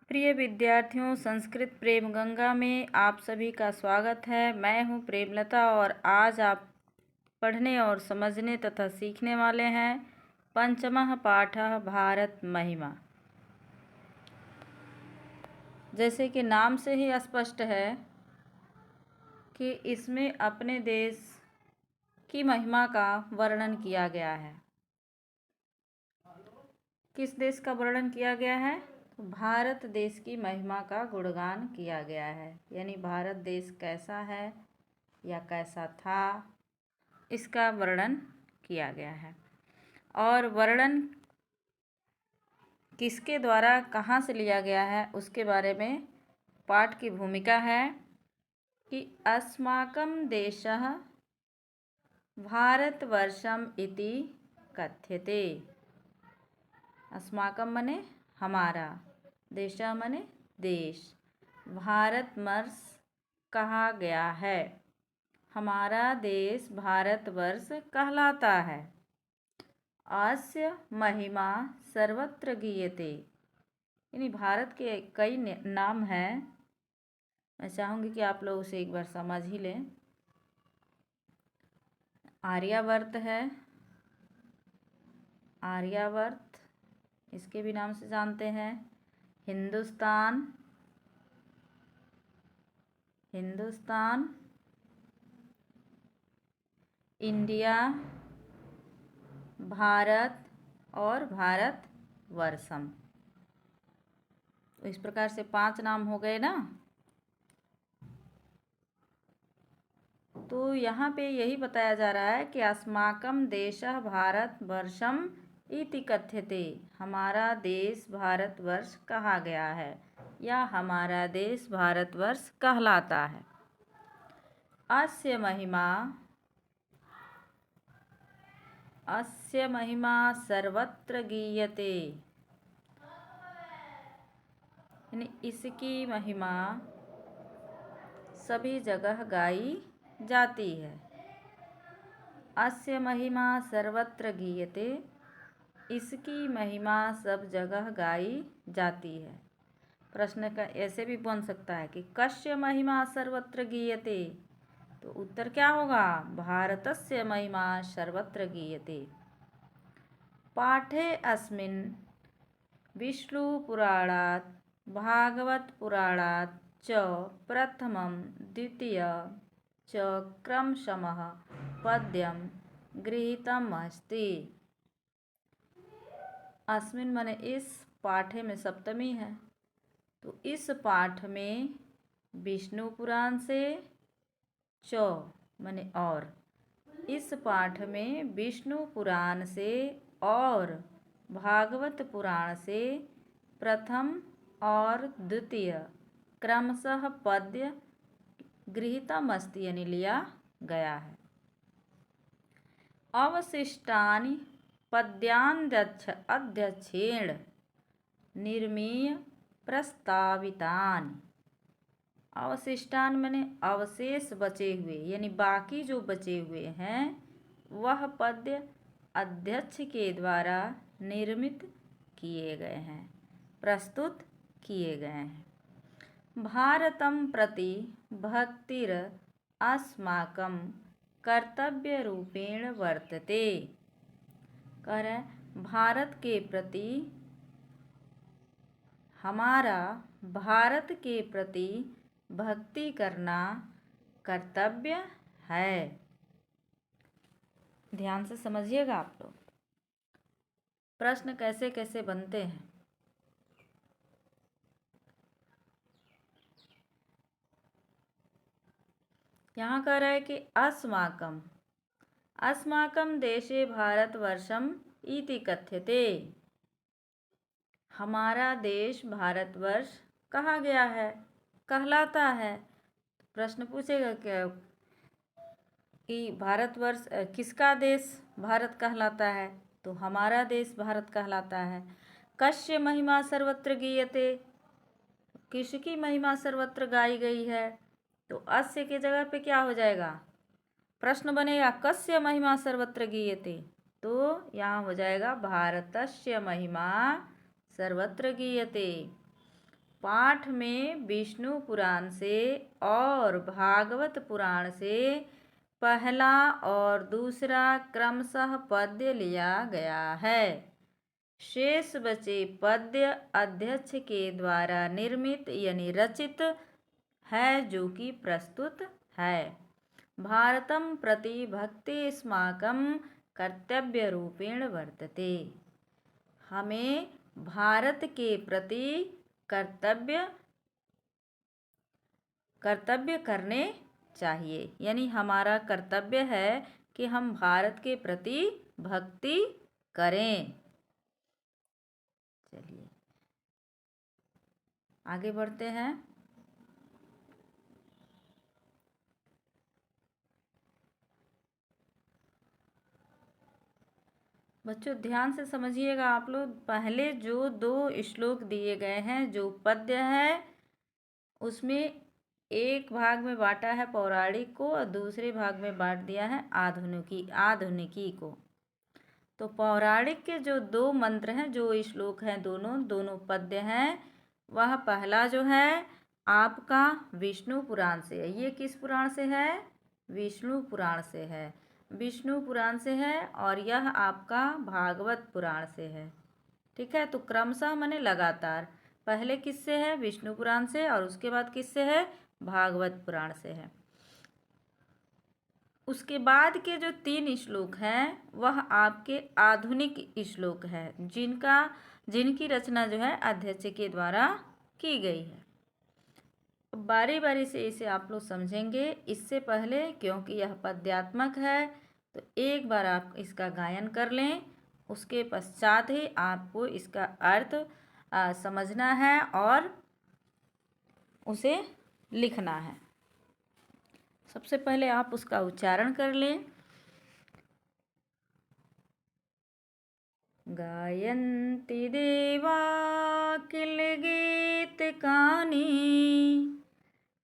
प्रिय विद्यार्थियों, संस्कृत प्रेम गंगा में आप सभी का स्वागत है। मैं हूं प्रेमलता और आज आप पढ़ने और समझने तथा सीखने वाले हैं पंचमः पाठः भारत महिमा। जैसे कि नाम से ही स्पष्ट है कि इसमें अपने देश की महिमा का वर्णन किया गया है। किस देश का वर्णन किया गया है? भारत देश की महिमा का गुणगान किया गया है। यानी भारत देश कैसा है या कैसा था, इसका वर्णन किया गया है। और वर्णन किसके द्वारा कहाँ से लिया गया है उसके बारे में पाठ की भूमिका है कि अस्माकं देशः भारतवर्षम् इति कथ्यते। अस्माकं मने हमारा, देशः मने देश, भारतवर्ष कहा गया है, हमारा देश भारतवर्ष कहलाता है। अस्य महिमा सर्वत्र गीयते। यानी भारत के कई नाम हैं। मैं चाहूँगी कि आप लोग उसे एक बार समझ ही लें। आर्यावर्त है, आर्यावर्त इसके भी नाम से जानते हैं। हिंदुस्तान, हिंदुस्तान, इंडिया, भारत और भारतवर्षम। इस प्रकार से 5 नाम हो गए ना। तो यहाँ पे यही बताया जा रहा है कि अस्माकं देशः भारतवर्षम् इति कथ्यते। हमारा देश भारतवर्ष कहा गया है या हमारा देश भारतवर्ष कहलाता है। अस्य महिमा सर्वत्र गीयते। यानी इसकी महिमा सभी जगह गाई जाती है। अस्य महिमा सर्वत्र गीयते, इसकी महिमा सब जगह गाई जाती है। प्रश्न का ऐसे भी बन सकता है कि कस्य महिमा सर्वत्र गीयते, तो उत्तर क्या होगा? भारतस्य महिमा सर्वत्र गीयते। पाठे अस्मिन् विष्णुपुराणात् भागवतपुराणात् च प्रथमं द्वितीयं च क्रमशः पद्यं गृहीतम् अस्ति। अस्मिन् माने इस पाठे में सप्तमी है, तो इस पाठ में विष्णु पुराण से, च माने और, इस पाठ में विष्णु पुराण से और भागवत पुराण से प्रथम और द्वितीय क्रमशः पद्य गृहीतम् अस्ति यानी लिया गया है। अवशिष्टानि पद्यान्यध्यक्षेण निर्मीय प्रस्तावितानि। अवशिष्टान माने अवशेष बचे हुए, यानी बाकी जो बचे हुए हैं वह पद्य अध्यक्ष के द्वारा निर्मित किए गए हैं, प्रस्तुत किए गए हैं। भारतं प्रति भक्तिर अस्माकं कर्तव्य रूपेण वर्तते। कह रहे भारत के प्रति हमारा भारत के प्रति भक्ति करना कर्तव्य है। ध्यान से समझिएगा आप लोग। प्रश्न कैसे कैसे बनते हैं। यहाँ कह रहा है कि अस्माकं देशे भारतवर्षम् इति कथ्यते। हमारा देश भारतवर्ष कहा गया है, कहलाता है। प्रश्न पूछेगा क्या कि भारतवर्ष किसका देश भारत कहलाता है, तो हमारा देश भारत कहलाता है। कस्य महिमा सर्वत्र गीयते, किसकी महिमा सर्वत्र गाई गई है, तो अस्य के जगह पे क्या हो जाएगा? प्रश्न बनेगा कस्य महिमा सर्वत्र गीयते, तो यहाँ हो जाएगा भारतस्य महिमा सर्वत्र गीयते। पाठ में विष्णु पुराण से और भागवत पुराण से पहला और दूसरा क्रमशः पद्य लिया गया है। शेष बचे पद्य अध्यक्ष के द्वारा निर्मित यानी रचित है, जो कि प्रस्तुत है। भारतं प्रति भक्तिस्माकं कर्तव्य रूपेण वर्तते। हमें भारत के प्रति कर्तव्य करने चाहिए, यानी हमारा कर्तव्य है कि हम भारत के प्रति भक्ति करें। चलिए आगे बढ़ते हैं। बच्चों ध्यान से समझिएगा आप लोग। पहले जो 2 श्लोक दिए गए हैं, जो पद्य है, उसमें एक भाग में बांटा है पौराणिक को और दूसरे भाग में बांट दिया है आधुनिकी को। तो पौराणिक के जो 2 मंत्र हैं, जो श्लोक हैं, दोनों पद्य हैं, वह पहला जो है आपका विष्णु पुराण से है। ये किस पुराण से है? विष्णु पुराण से है। विष्णु पुराण से है और यह आपका भागवत पुराण से है। ठीक है, तो क्रमशः माने लगातार। पहले किससे है? विष्णु पुराण से, और उसके बाद किससे है? भागवत पुराण से है। उसके बाद के जो 3 श्लोक हैं वह आपके आधुनिक श्लोक है, जिनकी रचना जो है अध्यक्ष के द्वारा की गई है। बारी बारी से इसे आप लोग समझेंगे। इससे पहले, क्योंकि यह पद्यात्मक है, तो एक बार आप इसका गायन कर लें, उसके पश्चात ही आपको इसका अर्थ समझना है और उसे लिखना है। सबसे पहले आप उसका उच्चारण कर लें। गायन्ति देवा किल गीतकानि,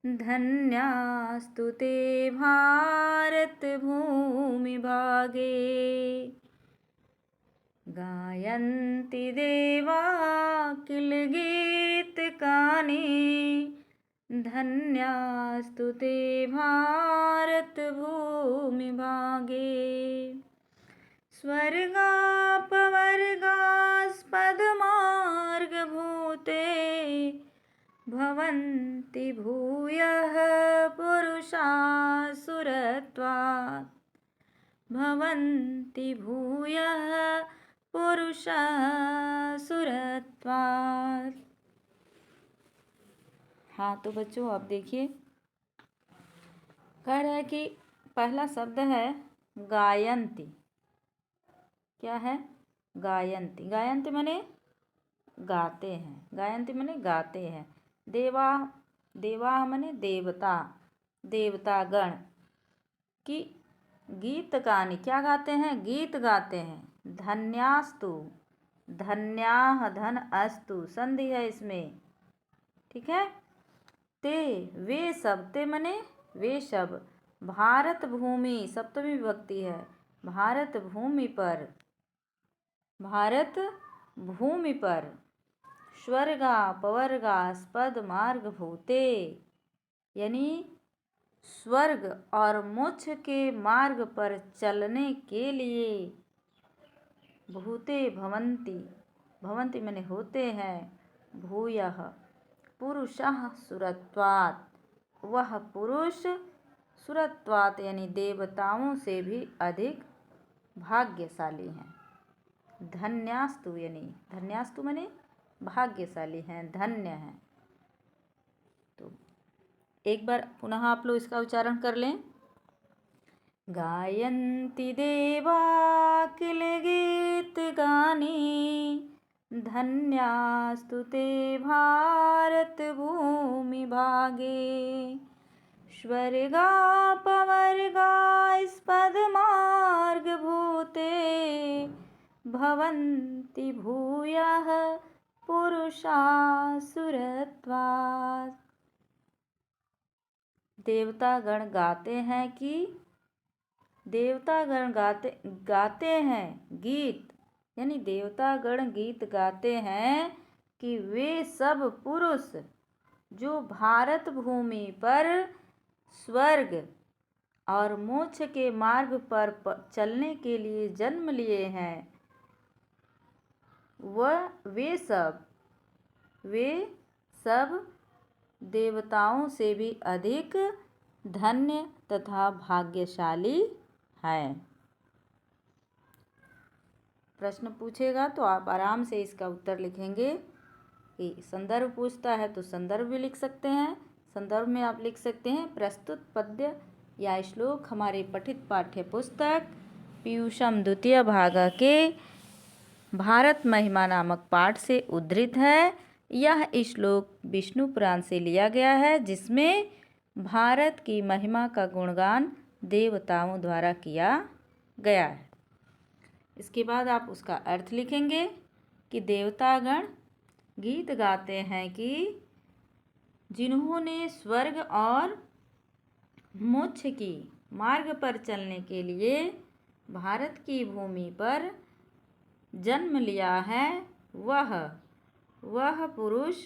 धन्यास्तु ते भारत भूमि भागे। गायन्ति देवा किल गीतकानि, धन्यास्तु ते भारत भूमि भागे। स्वर्गापवर्गास्पदमार्गभूते, भवन्ति भूयः पुरुषा सुरत्वात्। भवन्ति भूयः पुरुषा सुरत्वात्। हाँ, तो बच्चों अब देखिए, कह रहा है कि पहला शब्द है गायन्ति। क्या है? गायन्ति। गायन्ति माने गाते हैं। गायन्ति माने गाते हैं। देवा माने देवता, देवतागण की गीत गाने, क्या गाते हैं? गीत गाते हैं। धन्यास्तु, धन्याह धन अस्तु, संधि है इसमें। ठीक है। ते, वे सब, ते मने वे सब, भारत भूमि, सप्तमी विभक्ति है, भारत भूमि पर, भारत भूमि पर, स्वर्गा पवर्गास्पद मार्ग भूते, यानी स्वर्ग और मोक्ष के मार्ग पर चलने के लिए, भूते भवन्ति, भवन्ति माने होते हैं, भूयः पुरुषः सुरत्वात्, वह पुरुष सुरत्वात् यानी देवताओं से भी अधिक भाग्यशाली हैं। धन्यास्तु यानी, धन्यास्तु माने भाग्यशाली हैं, धन्य हैं। तो एक बार पुनः आप लोग इसका उच्चारण कर लें। गायन्ति देवा किल गीत गानि, धन्यास्तु ते भारत भूमि भागे। स्वर्गापवर्गास्पद मार्ग भूते, भवन्ति भूयः पुरुषा सुरत्वात्। देवतागण गाते हैं कि, देवतागण गाते हैं गीत, यानी देवतागण गीत गाते हैं कि वे सब पुरुष जो भारत भूमि पर स्वर्ग और मोक्ष के मार्ग पर चलने के लिए जन्म लिए हैं, वे सब देवताओं से भी अधिक धन्य तथा भाग्यशाली हैं। प्रश्न पूछेगा तो आप आराम से इसका उत्तर लिखेंगे। कि संदर्भ पूछता है तो संदर्भ भी लिख सकते हैं। संदर्भ में आप लिख सकते हैं प्रस्तुत पद्य या श्लोक हमारे पठित पाठ्य पुस्तक पीयूषम द्वितीय भाग के भारत महिमा नामक पाठ से उद्धृत है। यह श्लोक विष्णु पुराण से लिया गया है, जिसमें भारत की महिमा का गुणगान देवताओं द्वारा किया गया है। इसके बाद आप उसका अर्थ लिखेंगे कि देवतागण गीत गाते हैं कि जिन्होंने स्वर्ग और मोक्ष की मार्ग पर चलने के लिए भारत की भूमि पर जन्म लिया है, वह पुरुष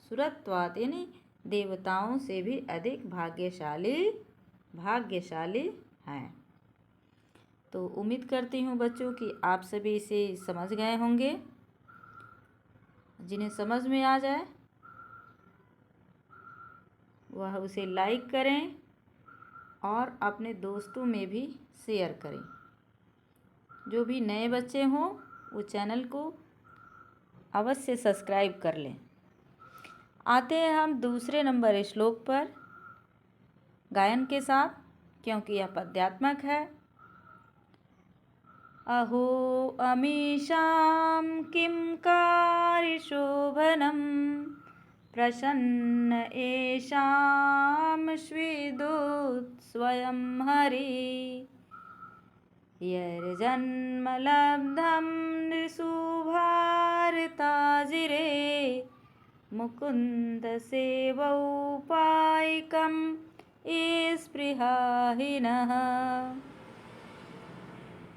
सुरत्वात् यानी देवताओं से भी अधिक भाग्यशाली हैं। तो उम्मीद करती हूँ बच्चों कि आप सभी इसे समझ गए होंगे। जिन्हें समझ में आ जाए वह उसे लाइक करें और अपने दोस्तों में भी शेयर करें। जो भी नए बच्चे हों वो चैनल को अवश्य सब्सक्राइब कर लें। आते हैं हम दूसरे नंबर श्लोक पर गायन के साथ, क्योंकि यह पद्यात्मक है। अहो अमीषां किं कार्यशोभनं प्रसन्न येषां स्विदुत् स्वयं हरि यर्जन्म लब्धं नृषु भारताजिरे मुकुन्द सेवौपायिकं ये स्पृहाहीनः।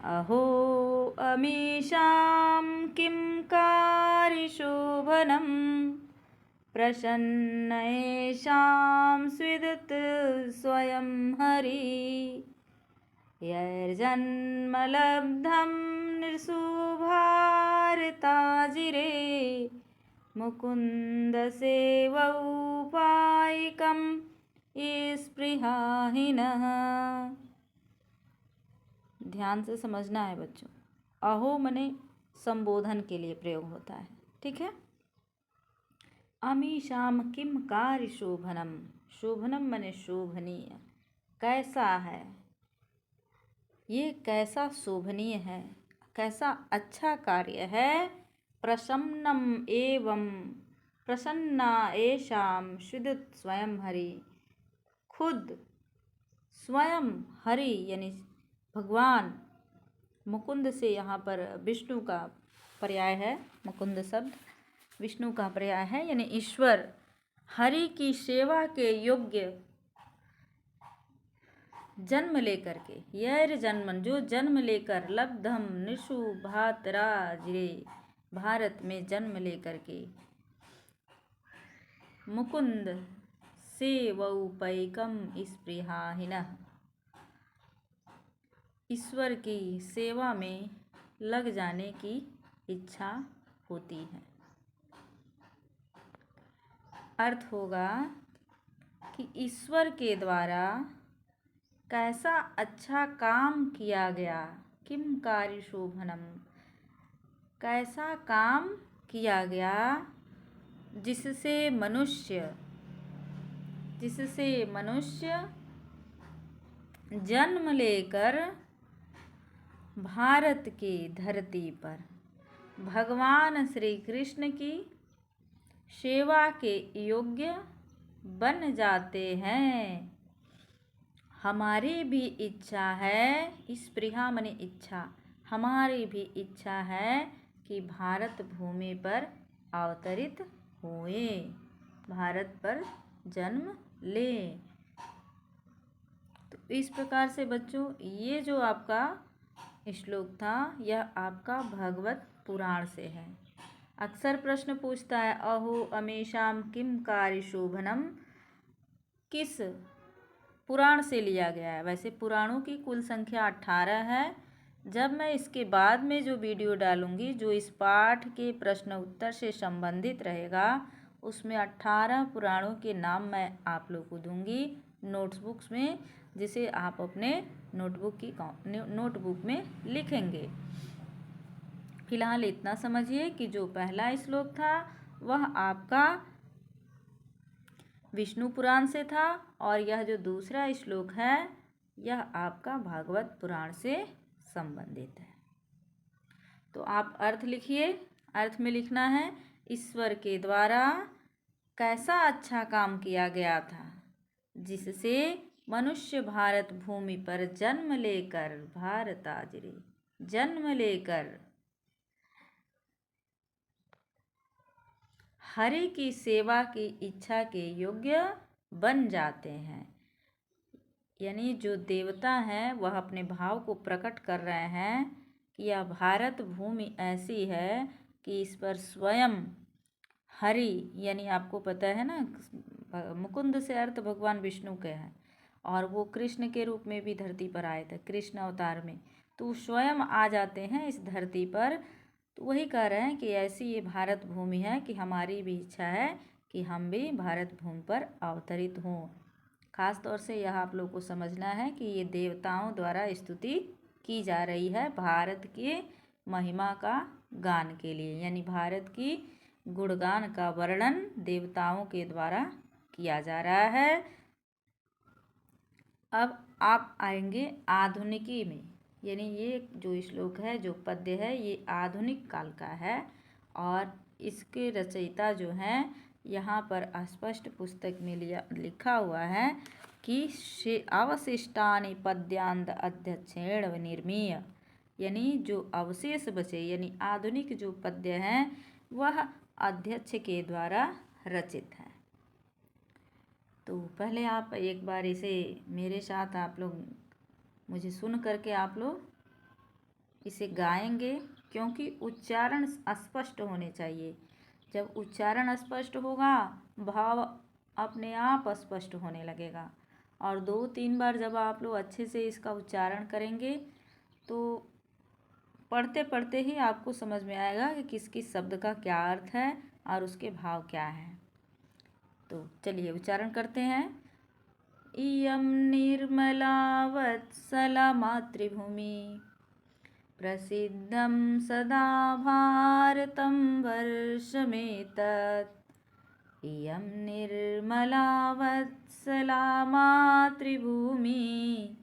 अहो अमीषां किं कार्यशोभनं प्रसन्न येषां स्विदुत् स्वयं हरि यर्जन्म लब्धं नृषु भारताजिरे मुकुन्द सेवौपायिकं ये स्पृहाहीनः। ध्यान से समझना है बच्चों। अहो मने संबोधन के लिए प्रयोग होता है, ठीक है। अमीषाम किम कार्य शोभनम, शोभनम मने शोभनीय, कैसा है ये, कैसा शोभनीय है, कैसा अच्छा कार्य है। प्रसन्नम एवं प्रसन्ना येषां स्विदुत् स्वयं हरि, खुद स्वयं हरि यानी भगवान। मुकुंद से यहाँ पर विष्णु का पर्याय है, मुकुंद शब्द विष्णु का पर्याय है, यानी ईश्वर हरि की सेवा के योग्य जन्म लेकर के, यैर जन्मन जो जन्म लेकर, लब्धम निषु भातराजिरे भारत में जन्म लेकर के, मुकुंद सेवौपैकम स्पृहाहीनः ईश्वर की सेवा में लग जाने की इच्छा होती है। अर्थ होगा कि ईश्वर के द्वारा कैसा अच्छा काम किया गया, किम कार्य शोभनम, कैसा काम किया गया जिससे मनुष्य जन्म लेकर भारत की धरती पर भगवान श्री कृष्ण की सेवा के योग्य बन जाते हैं। हमारी भी इच्छा है, स्पृहा मने इच्छा, हमारी भी इच्छा है कि भारत भूमि पर अवतरित हुए, भारत पर जन्म ले। तो इस प्रकार से बच्चों ये जो आपका श्लोक था यह आपका भगवत पुराण से है। अक्सर प्रश्न पूछता है अहो अमेशाम किम कार्य शोभनम किस पुराण से लिया गया है। वैसे पुराणों की कुल संख्या 18 है। जब मैं इसके बाद में जो वीडियो डालूंगी जो इस पाठ के प्रश्न उत्तर से संबंधित रहेगा उसमें 18 पुराणों के नाम मैं आप लोग को दूंगी नोटबुक्स में, जिसे आप अपने नोटबुक में लिखेंगे। फिलहाल इतना समझिए कि जो पहला श्लोक था वह आपका विष्णु पुराण से था और यह जो दूसरा श्लोक है यह आपका भागवत पुराण से संबंधित है। तो आप अर्थ लिखिए। अर्थ में लिखना है ईश्वर के द्वारा कैसा अच्छा काम किया गया था जिससे मनुष्य भारत भूमि पर जन्म लेकर हरि की सेवा की इच्छा के योग्य बन जाते हैं। यानी जो देवता हैं वह अपने भाव को प्रकट कर रहे हैं कि यह भारत भूमि ऐसी है कि इस पर स्वयं हरि, यानी आपको पता है ना मुकुंद से अर्थ भगवान विष्णु के हैं और वो कृष्ण के रूप में भी धरती पर आए थे कृष्ण अवतार में, तो स्वयं आ जाते हैं इस धरती पर। तो वही कह रहे हैं कि ऐसी ये भारत भूमि है कि हमारी भी इच्छा है कि हम भी भारत भूमि पर अवतरित हों। खास तौर से यह आप लोग को समझना है कि ये देवताओं द्वारा स्तुति की जा रही है भारत के महिमा का गान के लिए, यानी भारत की गुणगान का वर्णन देवताओं के द्वारा किया जा रहा है। अब आप आएंगे आधुनिकी में, यानी ये जो श्लोक है जो पद्य है ये आधुनिक काल का है और इसके रचयिता जो हैं यहाँ पर स्पष्ट पुस्तक में लिखा हुआ है कि अवशिष्टानि पद्यांत अध्यक्षेण निर्मीय, यानी जो अवशेष बचे यानी आधुनिक जो पद्य हैं वह अध्यक्ष के द्वारा रचित है। तो पहले आप एक बार इसे मेरे साथ आप लोग मुझे सुन करके आप लोग इसे गाएंगे, क्योंकि उच्चारण स्पष्ट होने चाहिए। जब उच्चारण स्पष्ट होगा भाव अपने आप स्पष्ट होने लगेगा और 2-3 बार जब आप लोग अच्छे से इसका उच्चारण करेंगे तो पढ़ते पढ़ते ही आपको समझ में आएगा कि किस किस शब्द का क्या अर्थ है और उसके भाव क्या हैं। तो चलिए उच्चारण करते हैं। इयं निर्मला वत्सला मातृभूमि प्रसिद्धं सदा भारतं वर्षमेतत्। इयं निर्मला वत्सला मातृभूमि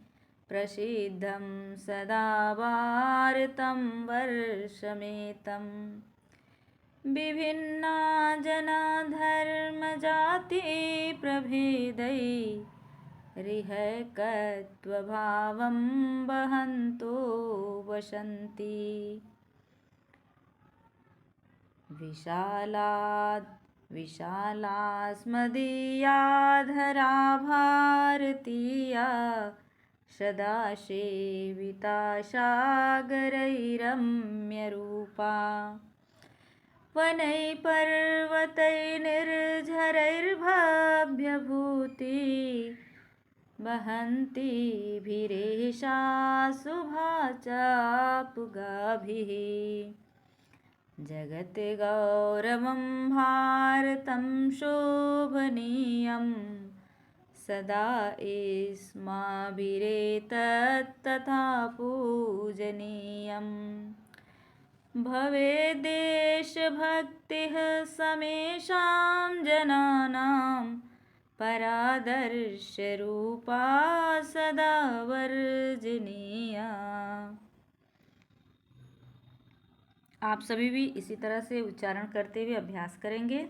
प्रसिद्धं सदा भारतं वर्षमेतम्। विभिन्ना जना धर्म जाति प्रभेदै रिहैकत्वभावं वहन्तो वसन्ति। विशालास्मदीया धरा भारतीया सदा सेविता सागरैरम्यरूपा। वनै पर्वतैर्निर्झरैर्भव्यभूति वहन्तीभिरेषा शुभा चापुगाभिः। जगद्गौरवं भारतं शोभनीयं सदा इस्माभिरेतत्तथा पूजनीयम्। भवेद्देशभक्तिः समेषां जनानां परादर्शरूपा सदा वर्जनीया। आप सभी भी इसी तरह से उच्चारण करते हुए अभ्यास करेंगे।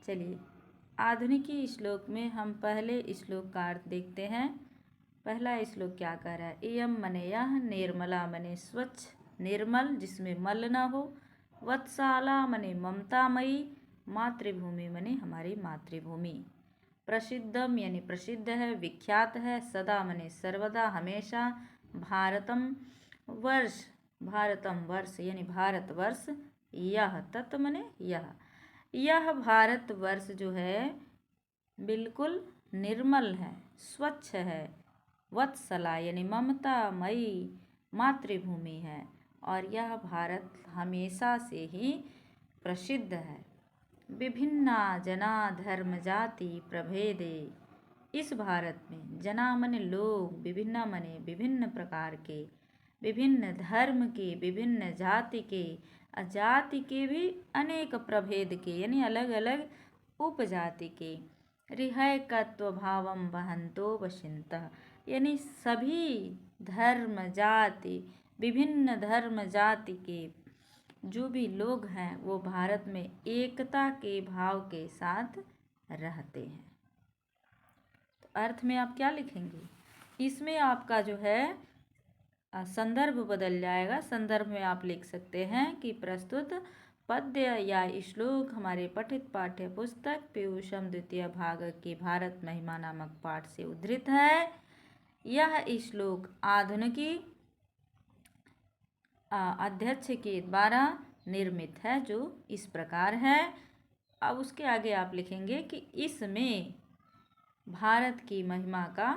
चलिए आधुनिकी श्लोक में हम पहले श्लोक का अर्थ देखते हैं। पहला श्लोक क्या कह रहा है। इयं मने यह, निर्मला मने स्वच्छ, निर्मल जिसमें मल ना हो, वत्साला मने ममतामयी, मातृभूमि मने हमारी मातृभूमि, प्रसिद्धम यानी प्रसिद्ध है विख्यात है, सदा मने सर्वदा हमेशा, भारतम वर्ष, भारतम वर्ष यानी भारतवर्ष, यह, तत् मने यह भारतवर्ष जो है बिल्कुल निर्मल है, स्वच्छ है, वत्सला यानी ममतामयी मातृभूमि है और यह भारत हमेशा से ही प्रसिद्ध है। विभिन्ना जना धर्म जाति प्रभेदे, इस भारत में जना मने लोग, विभिन्ना मने विभिन्न प्रकार के, विभिन्न धर्म के, विभिन्न जाति के, जाति के भी अनेक प्रभेद के यानी अलग अलग उपजाति के, रिहैकत्व भावम वहंतो वशिन्तः यानी सभी धर्म जाति, विभिन्न धर्म जाति के जो भी लोग हैं वो भारत में एकता के भाव के साथ रहते हैं। तो अर्थ में आप क्या लिखेंगे? इसमें आपका जो है संदर्भ बदल जाएगा। संदर्भ में आप लिख सकते हैं कि प्रस्तुत पद्य या श्लोक हमारे पठित पाठ्य पुस्तक पीयूषम द्वितीय भाग के भारत महिमा नामक पाठ से उद्धृत है। यह श्लोक आधुनिकी अध्यक्ष के द्वारा निर्मित है जो इस प्रकार है। अब उसके आगे आप लिखेंगे कि इसमें भारत की महिमा का,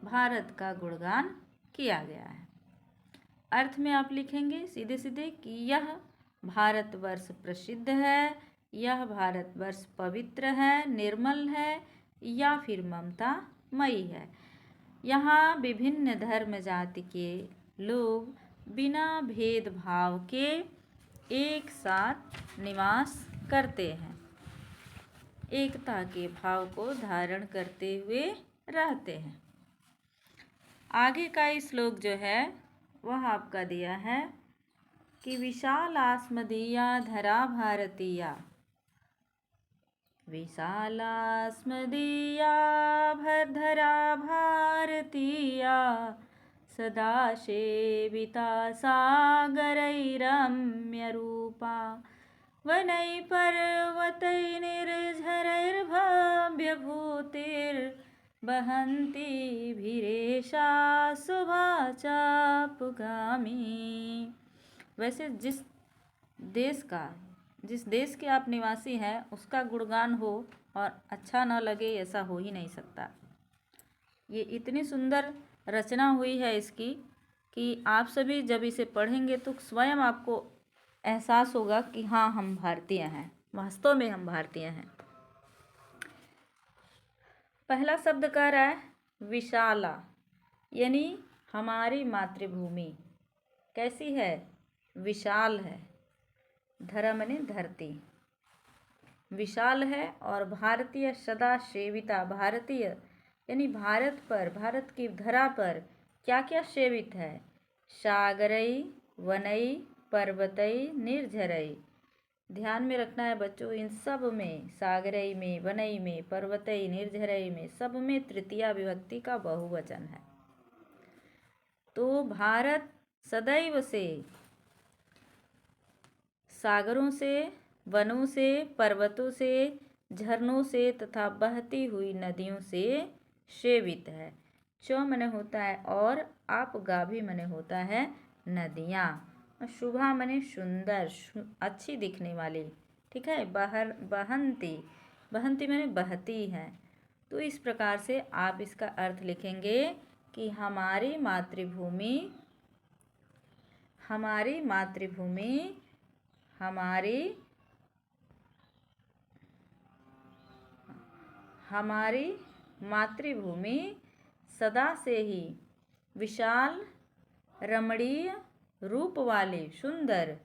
भारत का गुणगान किया गया है। अर्थ में आप लिखेंगे सीधे सीधे कि यह भारतवर्ष प्रसिद्ध है, यह भारतवर्ष पवित्र है, निर्मल है या फिर ममतामयी है। यहाँ विभिन्न धर्म जाति के लोग बिना भेदभाव के एक साथ निवास करते हैं, एकता के भाव को धारण करते हुए रहते हैं। आगे का श्लोक जो है वह आपका दिया है कि विशालास्मदीया धरा भारतीया, विशालास्मदीया धरा भारतीया, सदा सेविता सागरैरम्यरूपा, वनै पर्वतैर्निर्झरैर्भव्यभूतिर्वहन्ती भीरेशा शुभा चापगामी। वैसे जिस देश के आप निवासी हैं उसका गुणगान हो और अच्छा न लगे ऐसा हो ही नहीं सकता। ये इतनी सुंदर रचना हुई है इसकी कि आप सभी जब इसे पढ़ेंगे तो स्वयं आपको एहसास होगा कि हाँ हम भारतीय हैं, वास्तव में हम भारतीय हैं। पहला शब्द कह रहा है विशाला यानी हमारी मातृभूमि कैसी है? विशाल है। धरा मने धरती विशाल है और भारतीय सदा सेविता, भारतीय यानी भारत पर, भारत की धरा पर क्या क्या सेवित है? सागरई, वनई, पर्वतई, निर्झरई। ध्यान में रखना है बच्चों, इन सब में, सागरई में, वनई में, पर्वतई, निर्झरई में, सब में तृतीया विभक्ति का बहुवचन है। तो भारत सदैव से सागरों से, वनों से, पर्वतों से, झरनों से तथा बहती हुई नदियों से सेवित है। चौ मने होता है और, आपगा भी मने होता है नदियाँ, शुभा मने सुंदर, अच्छी दिखने वाली, ठीक है। बहंती, बहंती मने बहती है। तो इस प्रकार से आप इसका अर्थ लिखेंगे कि हमारी मातृभूमि, हमारी मातृभूमि, हमारी मातृभूमि सदा से ही विशाल, रमणीय रूप वाली, सुंदर,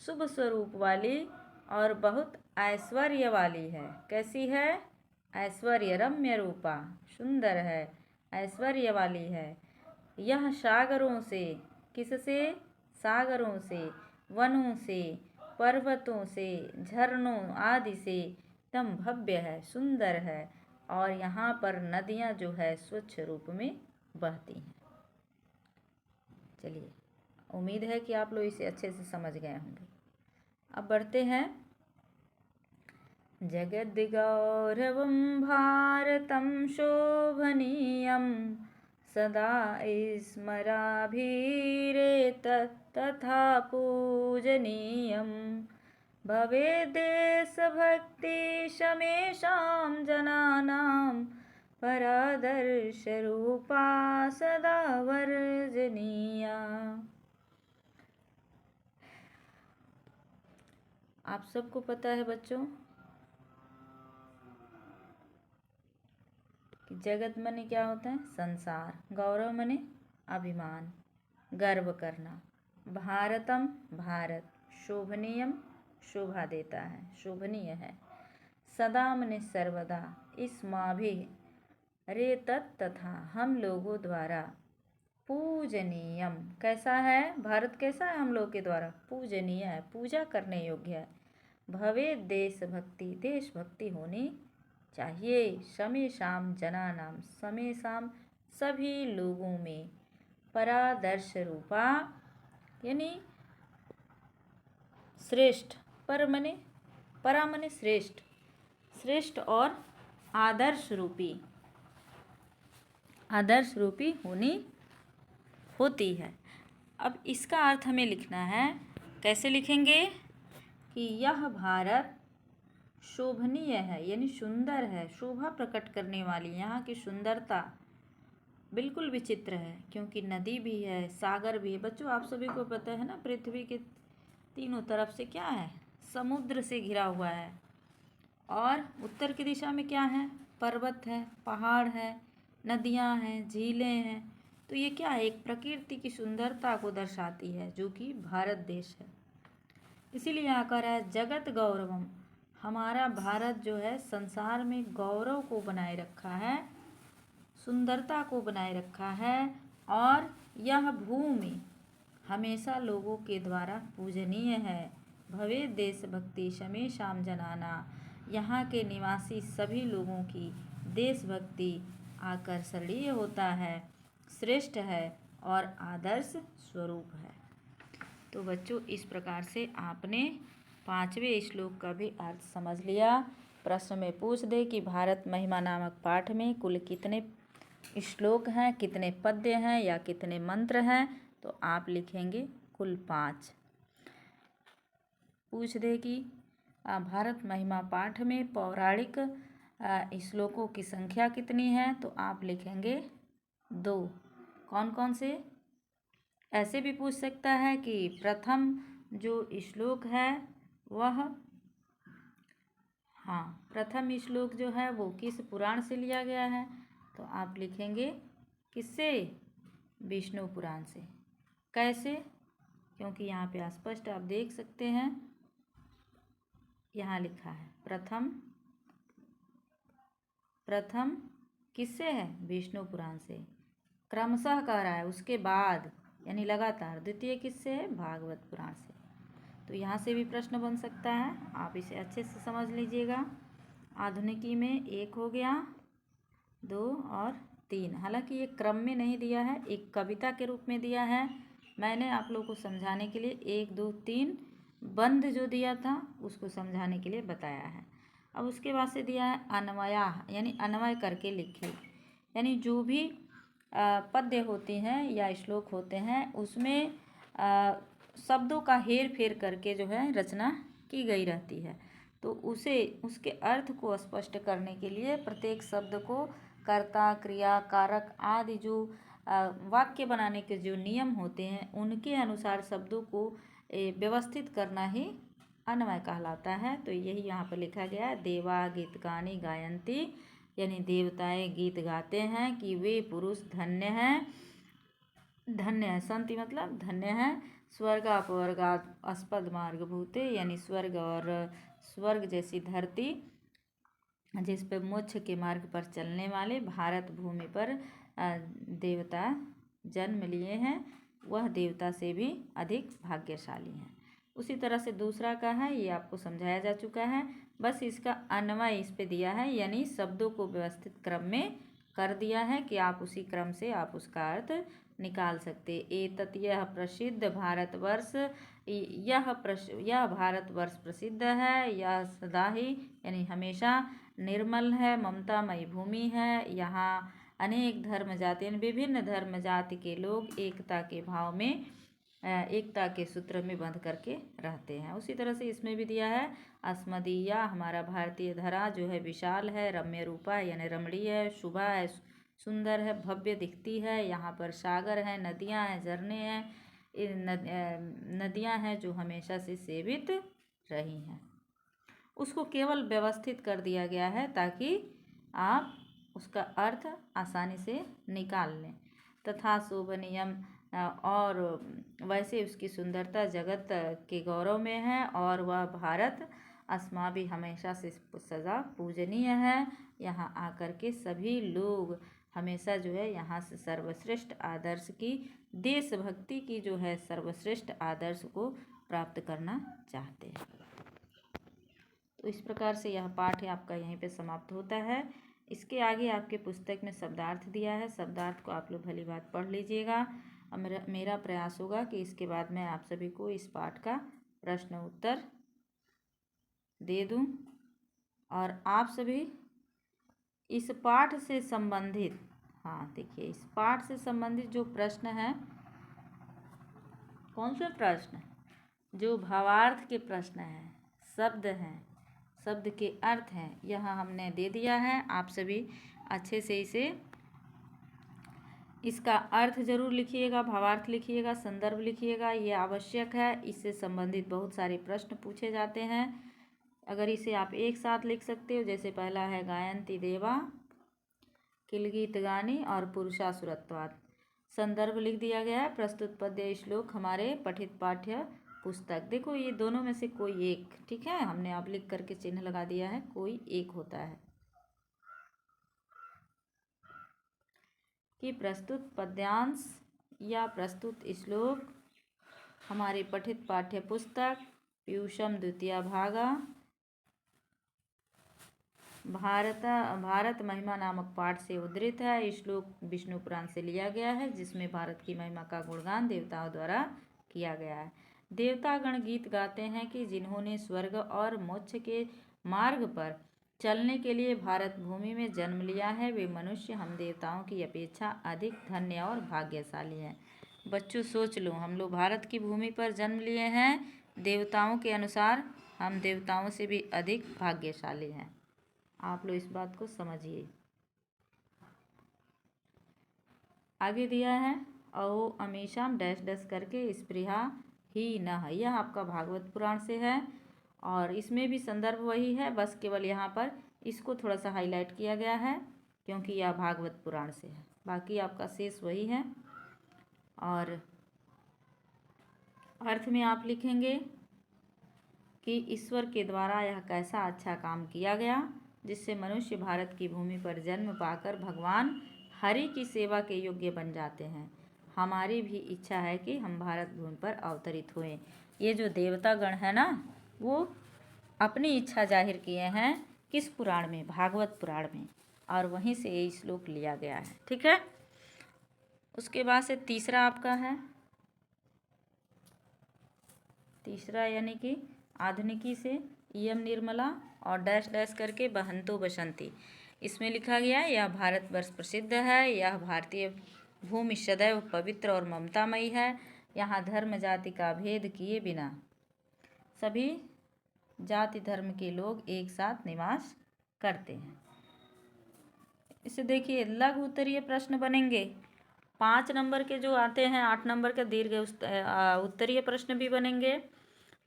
शुभ स्वरूप वाली और बहुत ऐश्वर्य वाली है। कैसी है? ऐश्वर्य, रम्य रूपा, सुंदर है, ऐश्वर्य वाली है। यह सागरों से, किससे? सागरों से, वनों से, पर्वतों से, झरनों आदि से एकदम भव्य है, सुंदर है और यहाँ पर नदियाँ जो है स्वच्छ रूप में बहती हैं। चलिए, उम्मीद है कि आप लोग इसे अच्छे से समझ गए होंगे। अब बढ़ते हैं। जगद्गौरवं भारतं शोभनीयं, सदा स्मराभिरेतत् तथा पूजनीयं, भवेद् देशभक्ति शमेषां जनानां परादर्शरूपा सदा वर्जनीया। आप सबको पता है बच्चों कि जगत माने क्या होता है? संसार। गौरव माने अभिमान, गर्व करना। भारतम भारत, शोभनीयम शोभा देता है, शोभनीय है। सदा माने सर्वदा, इस माँ भी रे तथा हम लोगों द्वारा। पूजनीयम कैसा है? भारत कैसा है? हम लोग के द्वारा पूजनीय है, पूजा करने योग्य है। भवे देशभक्ति, देशभक्ति होनी चाहिए। शमेषाम जनानाम, शमेषाम सभी लोगों में। परादर्श रूपा यानी श्रेष्ठ, पर मने परा मने श्रेष्ठ, श्रेष्ठ और आदर्श रूपी, आदर्श रूपी होती है। अब इसका अर्थ हमें लिखना है। कैसे लिखेंगे? कि यह भारत शोभनीय है यानी सुंदर है, शोभा प्रकट करने वाली। यहाँ की सुंदरता बिल्कुल विचित्र है, क्योंकि नदी भी है, सागर भी है। बच्चों आप सभी को पता है ना, पृथ्वी के तीनों तरफ से क्या है? समुद्र से घिरा हुआ है। और उत्तर की दिशा में क्या है? पर्वत है, पहाड़ है, नदियाँ हैं, झीलें हैं। तो ये क्या है? एक प्रकृति की सुंदरता को दर्शाती है, जो कि भारत देश है। इसीलिए यहाँ कह रहा है जगत गौरवम, हमारा भारत जो है संसार में गौरव को बनाए रखा है, सुंदरता को बनाए रखा है। और यह भूमि हमेशा लोगों के द्वारा पूजनीय है। भवे देशभक्ति शमेषाम जनाना, यहाँ के निवासी सभी लोगों की देशभक्ति आकर्षणीय होता है, श्रेष्ठ है और आदर्श स्वरूप है। तो बच्चों इस प्रकार से आपने 5वें श्लोक का भी अर्थ समझ लिया। प्रश्न में पूछ दे कि भारत महिमा नामक पाठ में कुल कितने श्लोक हैं, कितने पद्य हैं या कितने मंत्र हैं, तो आप लिखेंगे कुल 5। पूछ दे कि भारत महिमा पाठ में पौराणिक श्लोकों की संख्या कितनी है, तो आप लिखेंगे 2। कौन कौन से? ऐसे भी पूछ सकता है कि प्रथम जो श्लोक है वह, प्रथम श्लोक जो है वो किस पुराण से लिया गया है, तो आप लिखेंगे किससे? विष्णु पुराण से। कैसे? क्योंकि यहाँ पे स्पष्ट आप देख सकते हैं, यहाँ लिखा है प्रथम किससे है? विष्णु पुराण से। क्रमशः कह रहा है उसके बाद, यानी लगातार। द्वितीय किससे है? भागवत पुराण से। तो यहाँ से भी प्रश्न बन सकता है, आप इसे अच्छे से समझ लीजिएगा। आधुनिकी में 1 हो गया, 2 और 3। हालांकि ये क्रम में नहीं दिया है, एक कविता के रूप में दिया है। मैंने आप लोगों को समझाने के लिए 1 2 3 बंध जो दिया था उसको समझाने के लिए बताया है। अब उसके बाद से दिया है अन्वया, यानी अन्वय करके लिखे, यानी जो भी पद्य होते हैं या श्लोक होते हैं उसमें शब्दों का हेर फेर करके जो है रचना की गई रहती है। तो उसके अर्थ को स्पष्ट करने के लिए प्रत्येक शब्द को कर्ता, क्रिया, कारक आदि जो वाक्य बनाने के जो नियम होते हैं उनके अनुसार शब्दों को व्यवस्थित करना ही अन्वय कहलाता है। तो यही यहाँ पर लिखा गया है, देवा गीतगानी गायंती, यानी देवताएं गीत गाते हैं कि वे पुरुष धन्य हैं, धन्य है, संति मतलब धन्य है। स्वर्ग अपवर्गाद अस्पद मार्ग भूते, यानी स्वर्ग और स्वर्ग जैसी धरती जिस पर मोक्ष के मार्ग पर चलने वाले भारत भूमि पर देवता जन्म लिए हैं, वह देवता से भी अधिक भाग्यशाली हैं। उसी तरह से दूसरा का है, ये आपको समझाया जा चुका है, बस इसका अन्वय इस पे दिया है, यानी शब्दों को व्यवस्थित क्रम में कर दिया है कि आप उसी क्रम से आप उसका अर्थ निकाल सकते। एतत् यह प्रसिद्ध भारतवर्ष, यह भारतवर्ष प्रसिद्ध है, यह सदा ही यानी हमेशा निर्मल है, ममतामयी भूमि है। यहाँ अनेक धर्म जाति, विभिन्न धर्म जाति के लोग एकता के भाव में एकता के सूत्र में बंध करके रहते हैं। उसी तरह से इसमें भी दिया है, अस्मदीया हमारा भारतीय धरा जो है विशाल है, रम्य रूपा यानी रमणीय है, शुभा है सुंदर है, भव्य दिखती है। यहाँ पर सागर है, नदियाँ हैं, झरने हैं, नदियाँ हैं जो हमेशा से सेवित रही हैं। उसको केवल व्यवस्थित कर दिया गया है ताकि आप उसका अर्थ आसानी से निकाल लें। तथा शोभनीयम और वैसे उसकी सुंदरता जगत के गौरव में है, और वह भारत अस्मा भी हमेशा से सदा पूजनीय है। यहाँ आकर के सभी लोग हमेशा जो है यहाँ से सर्वश्रेष्ठ आदर्श की, देशभक्ति की जो है सर्वश्रेष्ठ आदर्श को प्राप्त करना चाहते हैं। तो इस प्रकार से यह पाठ आपका यहीं पे समाप्त होता है। इसके आगे आपके पुस्तक में शब्दार्थ दिया है, शब्दार्थ को आप लोग भली बात पढ़ लीजिएगा। और मेरा प्रयास होगा कि इसके बाद मैं आप सभी को इस पाठ का प्रश्न उत्तर दे दूं, और आप सभी इस पाठ से संबंधित, हाँ देखिए, इस पाठ से संबंधित जो प्रश्न है, कौन से प्रश्न, जो भावार्थ के प्रश्न हैं, शब्द हैं, शब्द के अर्थ हैं, यहाँ हमने दे दिया है। आप सभी अच्छे से इसे, इसका अर्थ जरूर लिखिएगा, भावार्थ लिखिएगा, संदर्भ लिखिएगा, ये आवश्यक है। इससे संबंधित बहुत सारे प्रश्न पूछे जाते हैं। अगर इसे आप एक साथ लिख सकते हो, जैसे पहला है गायन्ति देवा किल गीत गानी और पुरुषासुरत्वात्, संदर्भ लिख दिया गया है प्रस्तुत पद्य श्लोक हमारे पठित पाठ्य पुस्तक। देखो ये दोनों में से कोई एक, ठीक है, हमने आप लिख करके चिन्ह लगा दिया है, कोई एक होता है कि प्रस्तुत पद्यांश या प्रस्तुत श्लोक हमारे पठित पाठ्य पुस्तक पीयूषम द्वितीय भागा भारत महिमा नामक पाठ से उद्धृत है। श्लोक विष्णु पुराण से लिया गया है, जिसमें भारत की महिमा का गुणगान देवताओं द्वारा किया गया है। देवतागण गीत गाते हैं कि जिन्होंने स्वर्ग और मोक्ष के मार्ग पर चलने के लिए भारत भूमि में जन्म लिया है, वे मनुष्य हम देवताओं की अपेक्षा अधिक धन्य और भाग्यशाली हैं। बच्चों सोच लो, हम लोग भारत की भूमि पर जन्म लिए हैं, देवताओं के अनुसार हम देवताओं से भी अधिक भाग्यशाली हैं। आप लोग इस बात को समझिए। आगे दिया है, अहो अमीशाम डैश डैश करके स्पृहा ही न, यह आपका भागवत पुराण से है, और इसमें भी संदर्भ वही है, बस केवल यहाँ पर इसको थोड़ा सा हाईलाइट किया गया है क्योंकि यह भागवत पुराण से है, बाकी आपका शेष वही है। और अर्थ में आप लिखेंगे कि ईश्वर के द्वारा यह कैसा अच्छा काम किया गया जिससे मनुष्य भारत की भूमि पर जन्म पाकर भगवान हरि की सेवा के योग्य बन जाते हैं। हमारी भी इच्छा है कि हम भारत भूमि पर अवतरित हुए। ये जो देवतागण है ना, वो अपनी इच्छा जाहिर किए हैं किस पुराण में, भागवत पुराण में, और वहीं से ये श्लोक लिया गया है, ठीक है। उसके बाद से तीसरा आपका है, तीसरा यानी कि आधुनिकी से इयम निर्मला और डैश डैश करके बहंतो बसंती, इसमें लिखा गया है यह भारतवर्ष प्रसिद्ध है, यह भारतीय भूमि सदैव पवित्र और ममतामयी है, यहाँ धर्म जाति का भेद किए बिना सभी जाति धर्म के लोग एक साथ निवास करते हैं। इसे देखिए, लघु उत्तरीय प्रश्न बनेंगे, 5 नंबर के जो आते हैं, 8 नंबर के दीर्घ उत्तरीय प्रश्न भी बनेंगे,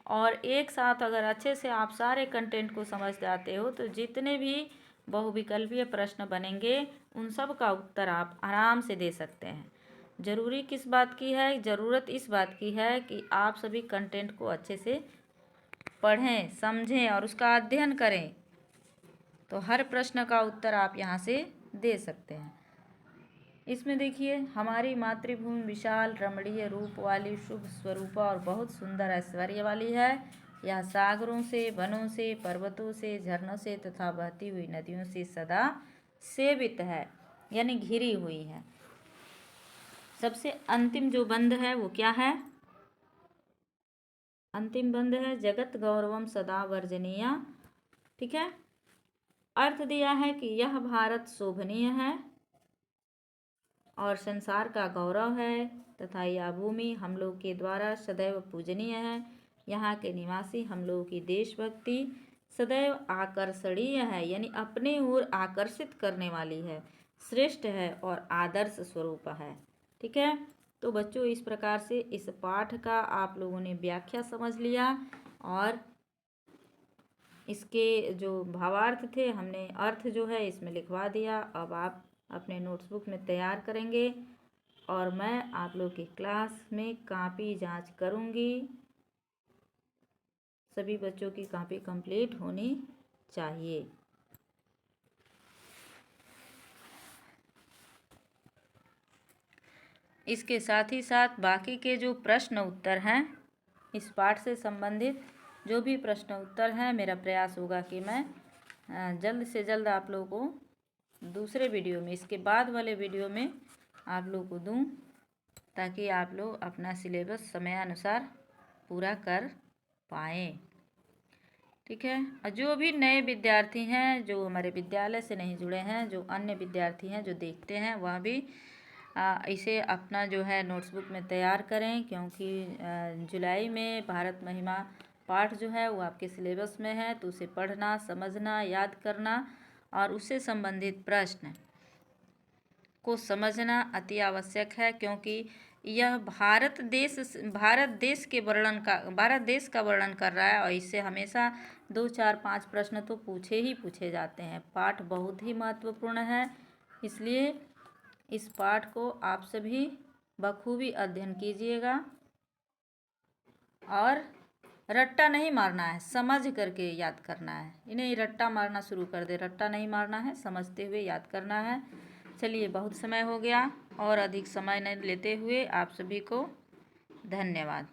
और एक साथ अगर अच्छे से आप सारे कंटेंट को समझ जाते हो तो जितने भी बहुविकल्पीय प्रश्न बनेंगे उन सब का उत्तर आप आराम से दे सकते हैं। ज़रूरी किस बात की है, ज़रूरत इस बात की है कि आप सभी कंटेंट को अच्छे से पढ़ें, समझें और उसका अध्ययन करें, तो हर प्रश्न का उत्तर आप यहाँ से दे सकते हैं। इसमें देखिए, हमारी मातृभूमि विशाल रमणीय रूप वाली, शुभ स्वरूपा और बहुत सुंदर ऐश्वर्य वाली है। यह सागरों से, वनों से, पर्वतों से, झरनों से तथा बहती हुई नदियों से सदा सेवित है, यानी घिरी हुई है। सबसे अंतिम जो बंद है वो क्या है, अंतिम बंद है जगत गौरवम सदा वर्जनीय, ठीक है। अर्थ दिया है कि यह भारत शोभनीय है और संसार का गौरव है, तथा यह भूमि हम लोग के द्वारा सदैव पूजनीय है। यहाँ के निवासी हम लोगों की देशभक्ति सदैव आकर्षणीय है, यानी अपने ओर आकर्षित करने वाली है, श्रेष्ठ है और आदर्श स्वरूप है। ठीक है, तो बच्चों इस प्रकार से इस पाठ का आप लोगों ने व्याख्या समझ लिया और इसके जो भावार्थ थे हमने अर्थ जो है इसमें लिखवा दिया। अब आप अपने नोट्सबुक में तैयार करेंगे और मैं आप लोग की क्लास में कॉपी जांच करूँगी। सभी बच्चों की कॉपी कंप्लीट होनी चाहिए। इसके साथ ही साथ बाकी के जो प्रश्न उत्तर हैं इस पाठ से संबंधित जो भी प्रश्न उत्तर हैं, मेरा प्रयास होगा कि मैं जल्द से जल्द आप लोगों को दूसरे वीडियो में, इसके बाद वाले वीडियो में आप लोग को दूं, ताकि आप लोग अपना सिलेबस समयानुसार पूरा कर पाएँ। ठीक है, और जो भी नए विद्यार्थी हैं जो हमारे विद्यालय से नहीं जुड़े हैं, जो अन्य विद्यार्थी हैं जो देखते हैं, वह भी इसे अपना जो है नोट्सबुक में तैयार करें, क्योंकि जुलाई में भारत महिमा पाठ जो है वो आपके सिलेबस में है। तो उसे पढ़ना, समझना, याद करना और उससे संबंधित प्रश्न को समझना अति आवश्यक है, क्योंकि यह भारत देश का वर्णन कर रहा है और इससे हमेशा 2, 4, 5 प्रश्न तो पूछे जाते हैं। पाठ बहुत ही महत्वपूर्ण है, इसलिए इस पाठ को आप सभी बखूबी अध्ययन कीजिएगा और रट्टा नहीं मारना है, समझ करके याद करना है। इन्हें रट्टा मारना शुरू कर दे, रट्टा नहीं मारना है, समझते हुए याद करना है। चलिए, बहुत समय हो गया और अधिक समय नहीं लेते हुए आप सभी को धन्यवाद।